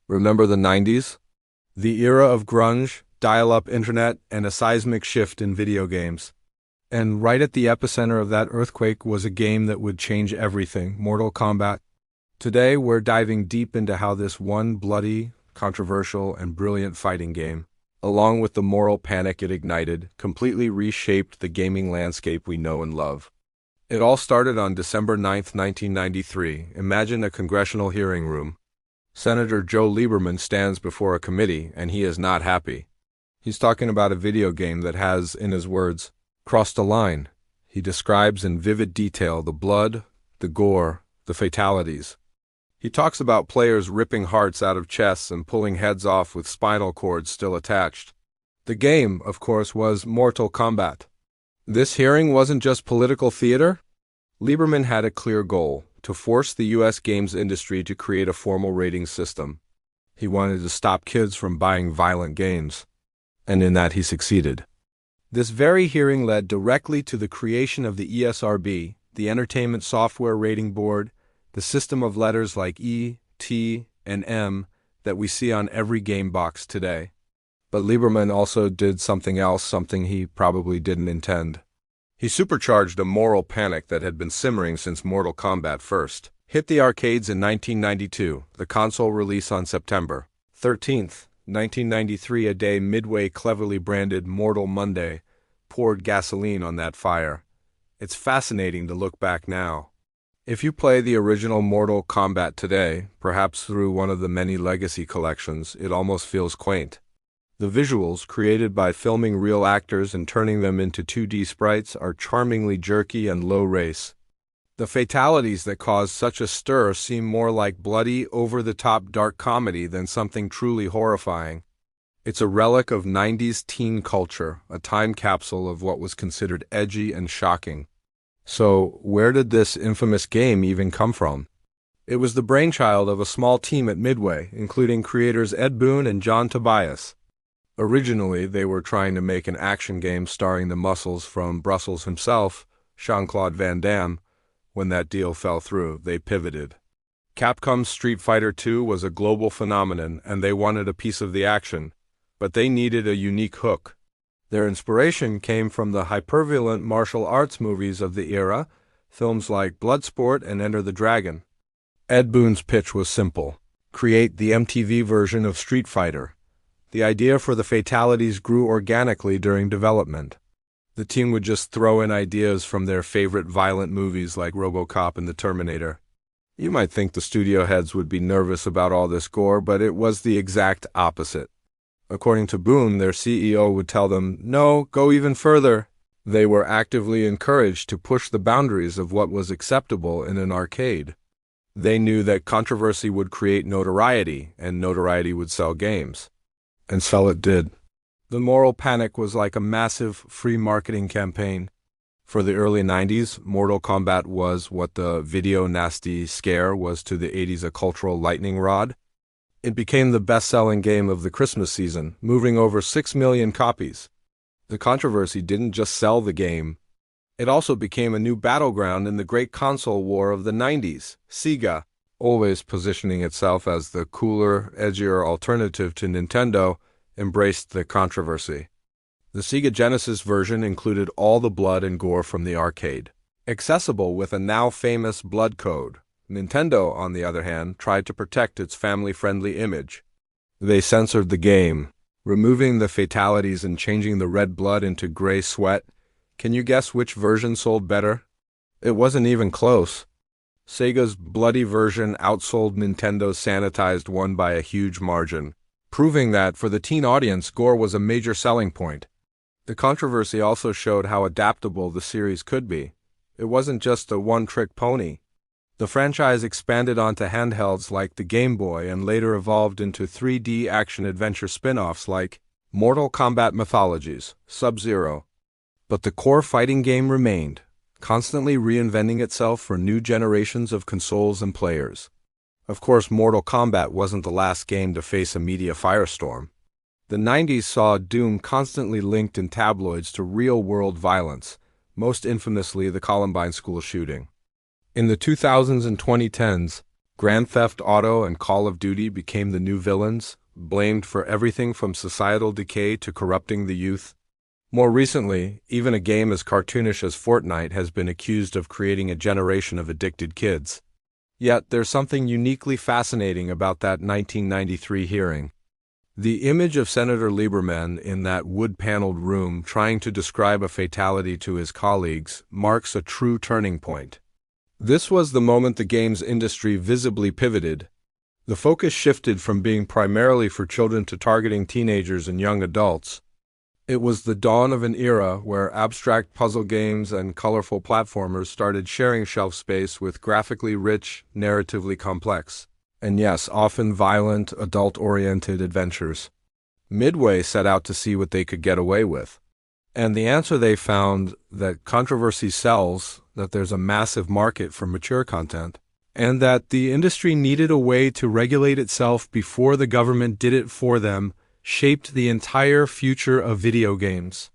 Remember the 90s? The era of grunge, dial-up internet, and a seismic shift in video games. And right at the epicenter of that earthquake was a game that would change everything, Mortal Kombat. Today, we're diving deep into how this one bloody, controversial, and brilliant fighting game, along with the moral panic it ignited, completely reshaped the gaming landscape we know and love. It all started on December 9, 1993. Imagine a congressional hearing room. Senator Joe Lieberman stands before a committee, and he is not happy. He's talking about a video game that has, in his words, crossed a line. He describes in vivid detail the blood, the gore, the fatalities. He talks about players ripping hearts out of chests and pulling heads off with spinal cords still attached. The game, of course, was Mortal Kombat. This hearing wasn't just political theater. Lieberman had a clear goal: to force the U.S. games industry to create a formal rating system. He wanted to stop kids from buying violent games. And in that he succeeded. This very hearing led directly to the creation of the ESRB, the Entertainment Software Rating Board, the system of letters like E, T, and M that we see on every game box today. But Lieberman also did something else, something he probably didn't intend. He supercharged a moral panic that had been simmering since Mortal Kombat first hit the arcades in 1992, the console release on September 13th, 1993, a day Midway cleverly branded Mortal Monday poured gasoline on that fire. It's fascinating to look back now. If you play the original Mortal Kombat today, perhaps through one of the many legacy collections, it almost feels quaint. The visuals, created by filming real actors and turning them into 2D sprites, are charmingly jerky and low-race. The fatalities that cause such a stir seem more like bloody, over-the-top dark comedy than something truly horrifying. It's a relic of 90s teen culture, a time capsule of what was considered edgy and shocking. So, where did this infamous game even come from? It was the brainchild of a small team at Midway, including creators Ed Boon and John Tobias. Originally, they were trying to make an action game starring the muscles from Brussels himself, Jean-Claude Van Damme. When that deal fell through, they pivoted. Capcom's Street Fighter II was a global phenomenon, and they wanted a piece of the action, but they needed a unique hook. Their inspiration came from the hyperviolent martial arts movies of the era, films like Bloodsport and Enter the Dragon. Ed Boon's pitch was simple: create the MTV version of Street Fighter. The idea for the fatalities grew organically during development. The team would just throw in ideas from their favorite violent movies like RoboCop and The Terminator. You might think the studio heads would be nervous about all this gore, but it was the exact opposite. According to Boon, their CEO would tell them, "No, go even further." They were actively encouraged to push the boundaries of what was acceptable in an arcade. They knew that controversy would create notoriety, and notoriety would sell games. And sell it did. The moral panic was like a massive free marketing campaign. For the early 90s, Mortal Kombat was what the video nasty scare was to the 80s, a cultural lightning rod. It became the best-selling game of the Christmas season, moving over 6 million copies. The controversy didn't just sell the game. It also became a new battleground in the great console war of the 90s. Sega, always positioning itself as the cooler, edgier alternative to Nintendo, embraced the controversy. The Sega Genesis version included all the blood and gore from the arcade, accessible with a now-famous blood code. Nintendo, on the other hand, tried to protect its family-friendly image. They censored the game, removing the fatalities and changing the red blood into gray sweat. Can you guess which version sold better? It wasn't even close. Sega's bloody version outsold Nintendo's sanitized one by a huge margin, proving that, for the teen audience, gore was a major selling point. The controversy also showed how adaptable the series could be. It wasn't just a one-trick pony. The franchise expanded onto handhelds like the Game Boy and later evolved into 3D action-adventure spin-offs like Mortal Kombat Mythologies, Sub-Zero. But the core fighting game remained, constantly reinventing itself for new generations of consoles and players. Of course, Mortal Kombat wasn't the last game to face a media firestorm. The 90s saw Doom constantly linked in tabloids to real-world violence, most infamously the Columbine school shooting. In the 2000s and 2010s, Grand Theft Auto and Call of Duty became the new villains, blamed for everything from societal decay to corrupting the youth. More recently, even a game as cartoonish as Fortnite has been accused of creating a generation of addicted kids. Yet there's something uniquely fascinating about that 1993 hearing. The image of Senator Lieberman in that wood-paneled room trying to describe a fatality to his colleagues marks a true turning point. This was the moment the games industry visibly pivoted. The focus shifted from being primarily for children to targeting teenagers and young adults. It was the dawn of an era where abstract puzzle games and colorful platformers started sharing shelf space with graphically rich, narratively complex, and yes, often violent, adult-oriented adventures. Midway set out to see what they could get away with. And the answer they found that controversy sells, that there's a massive market for mature content, and that the industry needed a way to regulate itself before the government did it for them, shaped the entire future of video games.